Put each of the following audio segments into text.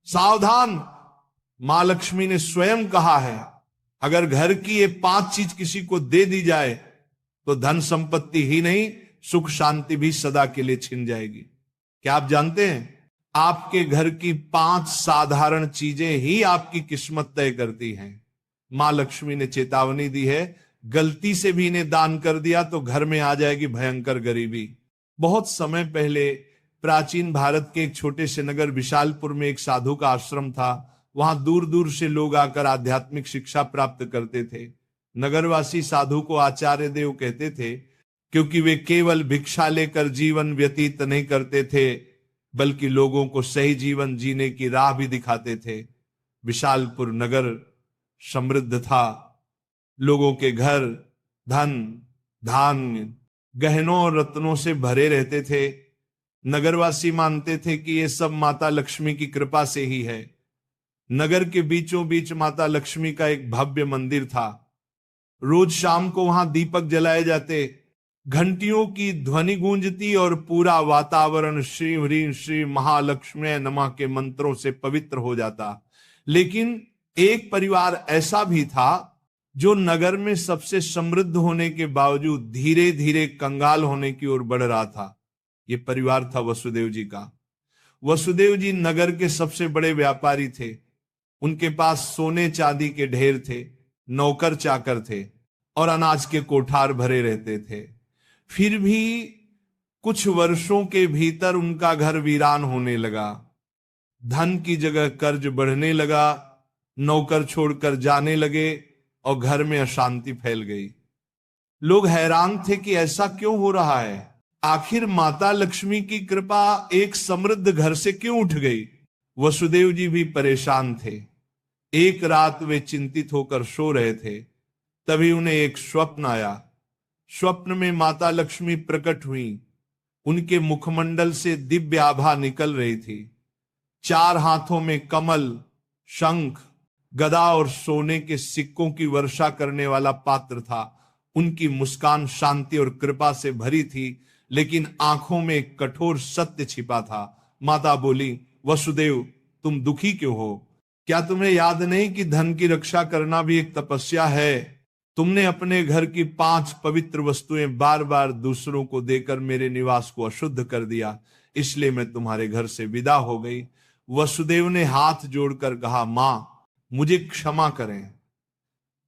सावधान, मां लक्ष्मी ने स्वयं कहा है, अगर घर की ये 5 चीज किसी को दे दी जाए तो धन संपत्ति ही नहीं, सुख शांति भी सदा के लिए छिन जाएगी। क्या आप जानते हैं, आपके घर की 5 साधारण चीजें ही आपकी किस्मत तय करती हैं। मां लक्ष्मी ने चेतावनी दी है, गलती से भी इन्हें दान कर दिया तो घर में आ जाएगी भयंकर गरीबी। बहुत समय पहले प्राचीन भारत के एक छोटे से नगर विशालपुर में एक साधु का आश्रम था। वहां दूर दूर से लोग आकर आध्यात्मिक शिक्षा प्राप्त करते थे। नगरवासी साधु को आचार्य देव कहते थे, क्योंकि वे केवल भिक्षा लेकर जीवन व्यतीत नहीं करते थे, बल्कि लोगों को सही जीवन जीने की राह भी दिखाते थे। विशालपुर नगर समृद्ध था, लोगों के घर धन धान्य गहनों और रत्नों से भरे रहते थे। नगरवासी मानते थे कि ये सब माता लक्ष्मी की कृपा से ही है। नगर के बीचों बीच माता लक्ष्मी का एक भव्य मंदिर था। रोज शाम को वहां दीपक जलाए जाते, घंटियों की ध्वनि गूंजती और पूरा वातावरण श्री ह्रीं श्री महालक्ष्मी नमः के मंत्रों से पवित्र हो जाता। लेकिन एक परिवार ऐसा भी था जो नगर में सबसे समृद्ध होने के बावजूद धीरे धीरे कंगाल होने की ओर बढ़ रहा था। यह परिवार था वसुदेव जी का। वसुदेव जी नगर के सबसे बड़े व्यापारी थे। उनके पास सोने चांदी के ढेर थे, नौकर चाकर थे और अनाज के कोठार भरे रहते थे। फिर भी कुछ वर्षों के भीतर उनका घर वीरान होने लगा। धन की जगह कर्ज बढ़ने लगा, नौकर छोड़कर जाने लगे और घर में अशांति फैल गई। लोग हैरान थे कि ऐसा क्यों हो रहा है, आखिर माता लक्ष्मी की कृपा एक समृद्ध घर से क्यों उठ गई। वसुदेव जी भी परेशान थे। एक रात वे चिंतित होकर सो रहे थे, तभी उन्हें एक स्वप्न आया। स्वप्न में माता लक्ष्मी प्रकट हुई। उनके मुखमंडल से दिव्य आभा निकल रही थी। 4 हाथों में कमल, शंख, गदा और सोने के सिक्कों की वर्षा करने वाला पात्र था। उनकी मुस्कान शांति और कृपा से भरी थी, लेकिन आंखों में एक कठोर सत्य छिपा था। माता बोली, वसुदेव तुम दुखी क्यों हो? क्या तुम्हें याद नहीं कि धन की रक्षा करना भी एक तपस्या है? तुमने अपने घर की 5 पवित्र वस्तुएं बार बार दूसरों को देकर मेरे निवास को अशुद्ध कर दिया, इसलिए मैं तुम्हारे घर से विदा हो गई। वसुदेव ने हाथ जोड़कर कहा, मां मुझे क्षमा करें,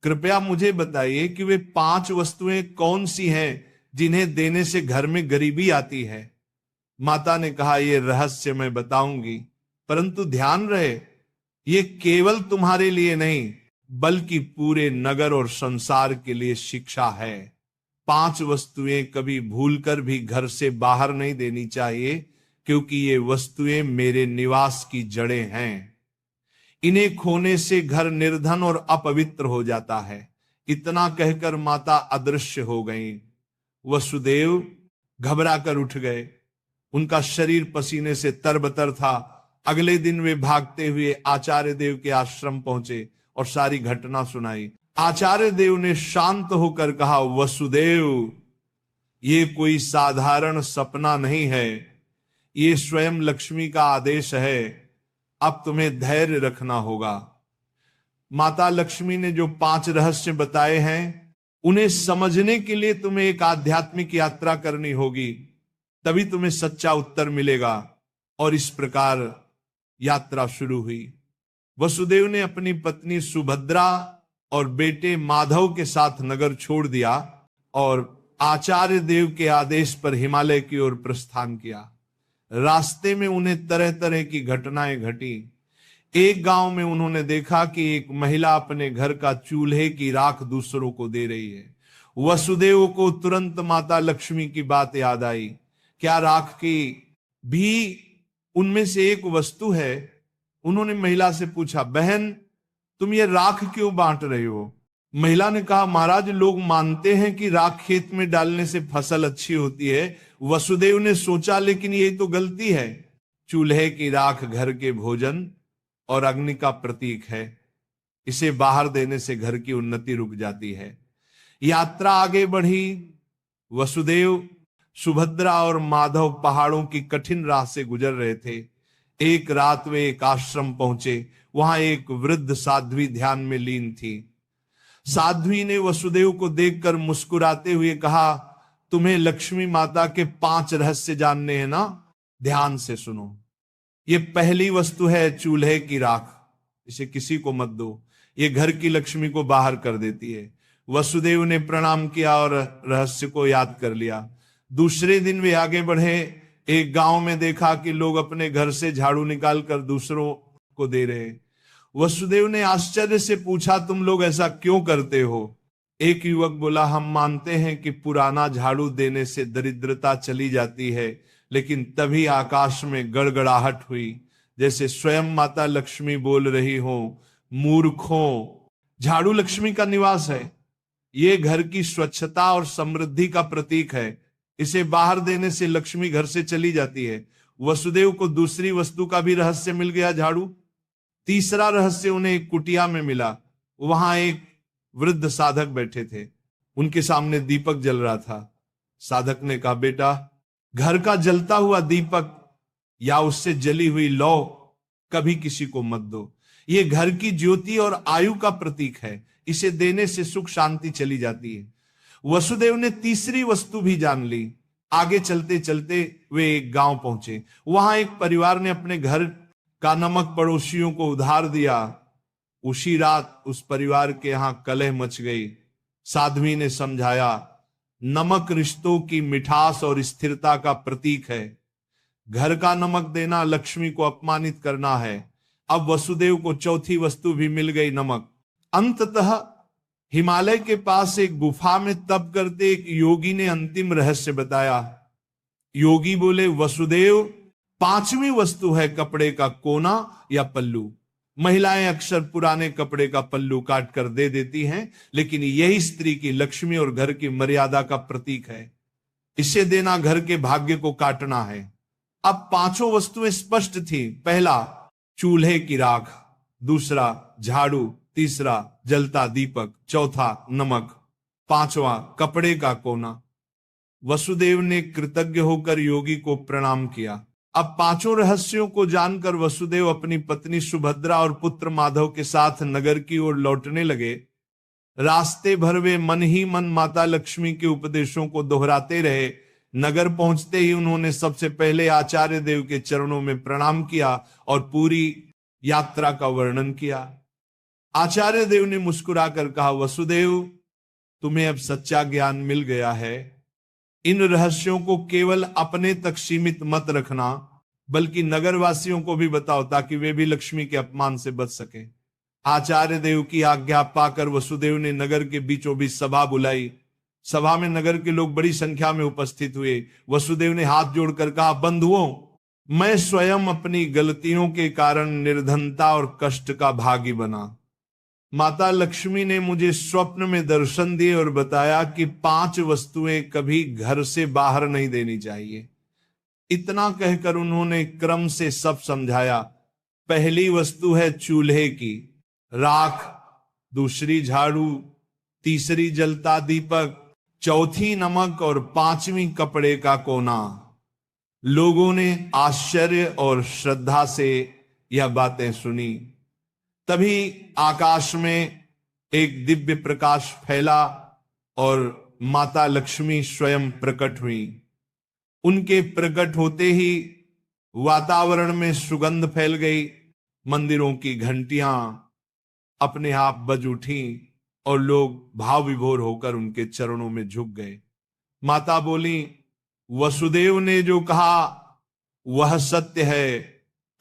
कृपया मुझे बताइए कि वे 5 वस्तुएं कौन सी हैं जिन्हें देने से घर में गरीबी आती है। माता ने कहा, यह रहस्य मैं बताऊंगी, परंतु ध्यान रहे ये केवल तुम्हारे लिए नहीं बल्कि पूरे नगर और संसार के लिए शिक्षा है। 5 वस्तुएं कभी भूलकर भी घर से बाहर नहीं देनी चाहिए, क्योंकि ये वस्तुएं मेरे निवास की जड़ें हैं। इन्हें खोने से घर निर्धन और अपवित्र हो जाता है। इतना कहकर माता अदृश्य हो गईं। वसुदेव घबरा कर उठ गए। उनका शरीर पसीने से तरबतर था। अगले दिन वे भागते हुए आचार्य देव के आश्रम पहुंचे और सारी घटना सुनाई। आचार्य देव ने शांत होकर कहा, वसुदेव ये कोई साधारण सपना नहीं है, ये स्वयं लक्ष्मी का आदेश है। अब तुम्हें धैर्य रखना होगा। माता लक्ष्मी ने जो 5 रहस्य बताए हैं, उन्हें समझने के लिए तुम्हें एक आध्यात्मिक यात्रा करनी होगी, तभी तुम्हें सच्चा उत्तर मिलेगा। और इस प्रकार यात्रा शुरू हुई। वसुदेव ने अपनी पत्नी सुभद्रा और बेटे माधव के साथ नगर छोड़ दिया और आचार्य देव के आदेश पर हिमालय की ओर प्रस्थान किया। रास्ते में उन्हें तरह तरह की घटनाएं घटी। एक गांव में उन्होंने देखा कि एक महिला अपने घर का चूल्हे की राख दूसरों को दे रही है। वसुदेव को तुरंत माता लक्ष्मी की बात याद आई। क्या राख की भी उनमें से एक वस्तु है? उन्होंने महिला से पूछा, बहन तुम ये राख क्यों बांट रही हो? महिला ने कहा, महाराज लोग मानते हैं कि राख खेत में डालने से फसल अच्छी होती है। वसुदेव ने सोचा, लेकिन यही तो गलती है। चूल्हे की राख घर के भोजन और अग्नि का प्रतीक है। इसे बाहर देने से घर की उन्नति रुक जाती है। यात्रा आगे बढ़ी। वसुदेव, सुभद्रा और माधव पहाड़ों की कठिन राह से गुजर रहे थे। एक रात वे एक आश्रम पहुंचे। वहां एक वृद्ध साध्वी ध्यान में लीन थी। साध्वी ने वसुदेव को देखकर मुस्कुराते हुए कहा, तुम्हें लक्ष्मी माता के 5 रहस्य जानने हैं ना? ध्यान से सुनो। ये पहली वस्तु है चूल्हे की राख। इसे किसी को मत दो, ये घर की लक्ष्मी को बाहर कर देती है। वसुदेव ने प्रणाम किया और रहस्य को याद कर लिया। दूसरे दिन वे आगे बढ़े। एक गांव में देखा कि लोग अपने घर से झाड़ू निकालकर दूसरों को दे रहे। वसुदेव ने आश्चर्य से पूछा, तुम लोग ऐसा क्यों करते हो? एक युवक बोला, हम मानते हैं कि पुराना झाड़ू देने से दरिद्रता चली जाती है। लेकिन तभी आकाश में गड़गड़ाहट हुई, जैसे स्वयं माता लक्ष्मी बोल रही हो, मूर्खों, झाड़ू लक्ष्मी का निवास है। ये घर की स्वच्छता और समृद्धि का प्रतीक है। इसे बाहर देने से लक्ष्मी घर से चली जाती है। वसुदेव को दूसरी वस्तु का भी रहस्य मिल गया, झाड़ू। तीसरा रहस्य उन्हें एक कुटिया में मिला। वहां एक वृद्ध साधक बैठे थे। उनके सामने दीपक जल रहा था। साधक ने कहा, बेटा, घर का जलता हुआ दीपक या उससे जली हुई लौ कभी किसी को मत दो। ये घर की ज्योति और आयु का प्रतीक है। इसे देने से सुख शांति चली जाती है। वसुदेव ने तीसरी वस्तु भी जान ली। आगे चलते चलते वे एक गांव पहुंचे। वहां एक परिवार ने अपने घर का नमक पड़ोसियों को उधार दिया। उसी रात उस परिवार के यहां कलह मच गई। साध्वी ने समझाया, नमक रिश्तों की मिठास और स्थिरता का प्रतीक है। घर का नमक देना लक्ष्मी को अपमानित करना है। अब वसुदेव को चौथी वस्तु भी मिल गई, नमक। अंततः हिमालय के पास एक गुफा में तप करते एक योगी ने अंतिम रहस्य बताया। योगी बोले, वसुदेव, 5वीं वस्तु है कपड़े का कोना या पल्लू। महिलाएं अक्सर पुराने कपड़े का पल्लू काट कर दे देती हैं, लेकिन यही स्त्री की लक्ष्मी और घर की मर्यादा का प्रतीक है। इसे देना घर के भाग्य को काटना है। अब 5 वस्तुएं स्पष्ट थी। पहला, चूल्हे की राख। दूसरा, झाड़ू। तीसरा, जलता दीपक। चौथा, नमक। 5वां, कपड़े का कोना। वसुदेव ने कृतज्ञ होकर योगी को प्रणाम किया। अब 5 रहस्यों को जानकर वसुदेव अपनी पत्नी सुभद्रा और पुत्र माधव के साथ नगर की ओर लौटने लगे। रास्ते भर वे मन ही मन माता लक्ष्मी के उपदेशों को दोहराते रहे। नगर पहुंचते ही उन्होंने सबसे पहले आचार्य देव के चरणों में प्रणाम किया और पूरी यात्रा का वर्णन किया। आचार्य देव ने मुस्कुराकर कहा, वसुदेव, तुम्हें अब सच्चा ज्ञान मिल गया है। इन रहस्यों को केवल अपने तक सीमित मत रखना, बल्कि नगरवासियों को भी बताओ, ताकि वे भी लक्ष्मी के अपमान से बच सके। आचार्य देव की आज्ञा पाकर वसुदेव ने नगर के बीचों बीच सभा बुलाई। सभा में नगर के लोग बड़ी संख्या में उपस्थित हुए। वसुदेव ने हाथ जोड़कर कहा, बंधुओं, मैं स्वयं अपनी गलतियों के कारण निर्धनता और कष्ट का भागी बना। माता लक्ष्मी ने मुझे स्वप्न में दर्शन दिए और बताया कि 5 वस्तुएं कभी घर से बाहर नहीं देनी चाहिए। इतना कहकर उन्होंने क्रम से सब समझाया। पहली वस्तु है चूल्हे की राख, दूसरी झाड़ू, तीसरी जलता दीपक, चौथी नमक और 5वीं कपड़े का कोना। लोगों ने आश्चर्य और श्रद्धा से यह बातें सुनी। तभी आकाश में एक दिव्य प्रकाश फैला और माता लक्ष्मी स्वयं प्रकट हुई। उनके प्रकट होते ही वातावरण में सुगंध फैल गई। मंदिरों की घंटियां अपने आप बज उठी और लोग भाव विभोर होकर उनके चरणों में झुक गए। माता बोली, वसुदेव ने जो कहा वह सत्य है।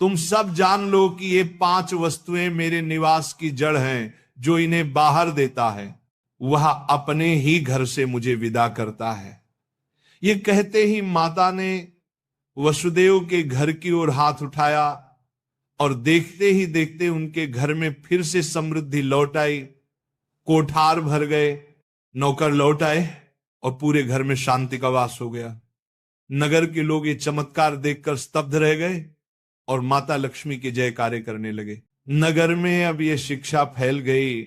तुम सब जान लो कि ये 5 वस्तुएं मेरे निवास की जड़ हैं। जो इन्हें बाहर देता है वह अपने ही घर से मुझे विदा करता है। ये कहते ही माता ने वसुदेव के घर की ओर हाथ उठाया और देखते ही देखते उनके घर में फिर से समृद्धि लौट आई। कोठार भर गए, नौकर लौट आए और पूरे घर में शांति का वास हो गया। नगर के लोग ये चमत्कार देखकर स्तब्ध रह गए और माता लक्ष्मी के जयकारे करने लगे। नगर में अब यह शिक्षा फैल गई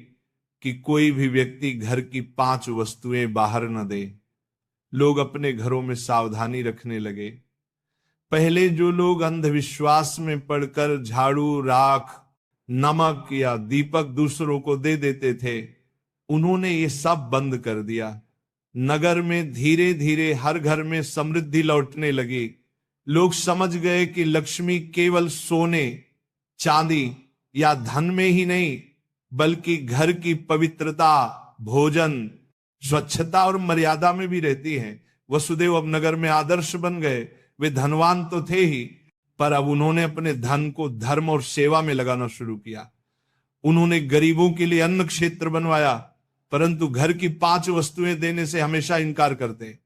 कि कोई भी व्यक्ति घर की 5 वस्तुएं बाहर न दे। लोग अपने घरों में सावधानी रखने लगे। पहले जो लोग अंधविश्वास में पड़कर झाड़ू, राख, नमक या दीपक दूसरों को दे देते थे, उन्होंने ये सब बंद कर दिया। नगर में धीरे धीरे हर घर में समृद्धि लौटने लगी। लोग समझ गए कि लक्ष्मी केवल सोने, चांदी या धन में ही नहीं, बल्कि घर की पवित्रता, भोजन, स्वच्छता और मर्यादा में भी रहती है। वसुदेव अब नगर में आदर्श बन गए। वे धनवान तो थे ही, पर अब उन्होंने अपने धन को धर्म और सेवा में लगाना शुरू किया। उन्होंने गरीबों के लिए अन्न क्षेत्र बनवाया, परंतु घर की 5 वस्तुएं देने से हमेशा इनकार करते।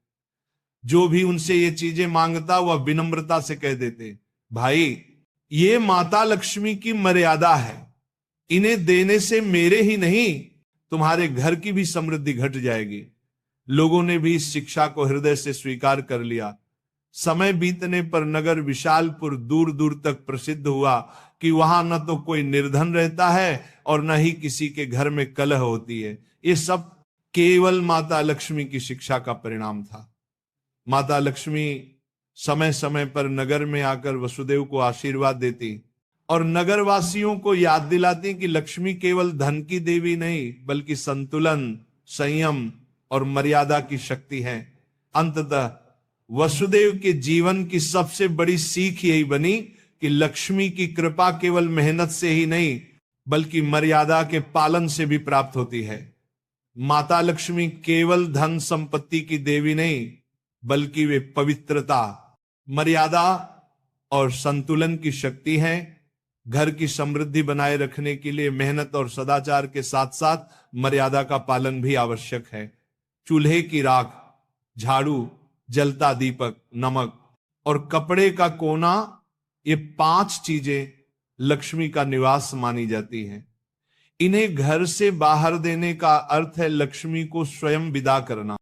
जो भी उनसे ये चीजें मांगता वह विनम्रता से कह देते, भाई ये माता लक्ष्मी की मर्यादा है, इन्हें देने से मेरे ही नहीं तुम्हारे घर की भी समृद्धि घट जाएगी। लोगों ने भी इस शिक्षा को हृदय से स्वीकार कर लिया। समय बीतने पर नगर विशालपुर दूर दूर तक प्रसिद्ध हुआ कि वहां न तो कोई निर्धन रहता है और न ही किसी के घर में कलह होती है। ये सब केवल माता लक्ष्मी की शिक्षा का परिणाम था। माता लक्ष्मी समय समय पर नगर में आकर वसुदेव को आशीर्वाद देती और नगरवासियों को याद दिलाती कि लक्ष्मी केवल धन की देवी नहीं, बल्कि संतुलन, संयम और मर्यादा की शक्ति है। अंततः वसुदेव के जीवन की सबसे बड़ी सीख यही बनी कि लक्ष्मी की कृपा केवल मेहनत से ही नहीं, बल्कि मर्यादा के पालन से भी प्राप्त होती है। माता लक्ष्मी केवल धन संपत्ति की देवी नहीं, बल्कि वे पवित्रता, मर्यादा और संतुलन की शक्ति है। घर की समृद्धि बनाए रखने के लिए मेहनत और सदाचार के साथ साथ मर्यादा का पालन भी आवश्यक है। चूल्हे की राख, झाड़ू, जलता दीपक, नमक और कपड़े का कोना, ये 5 चीजें लक्ष्मी का निवास मानी जाती हैं। इन्हें घर से बाहर देने का अर्थ है लक्ष्मी को स्वयं विदा करना।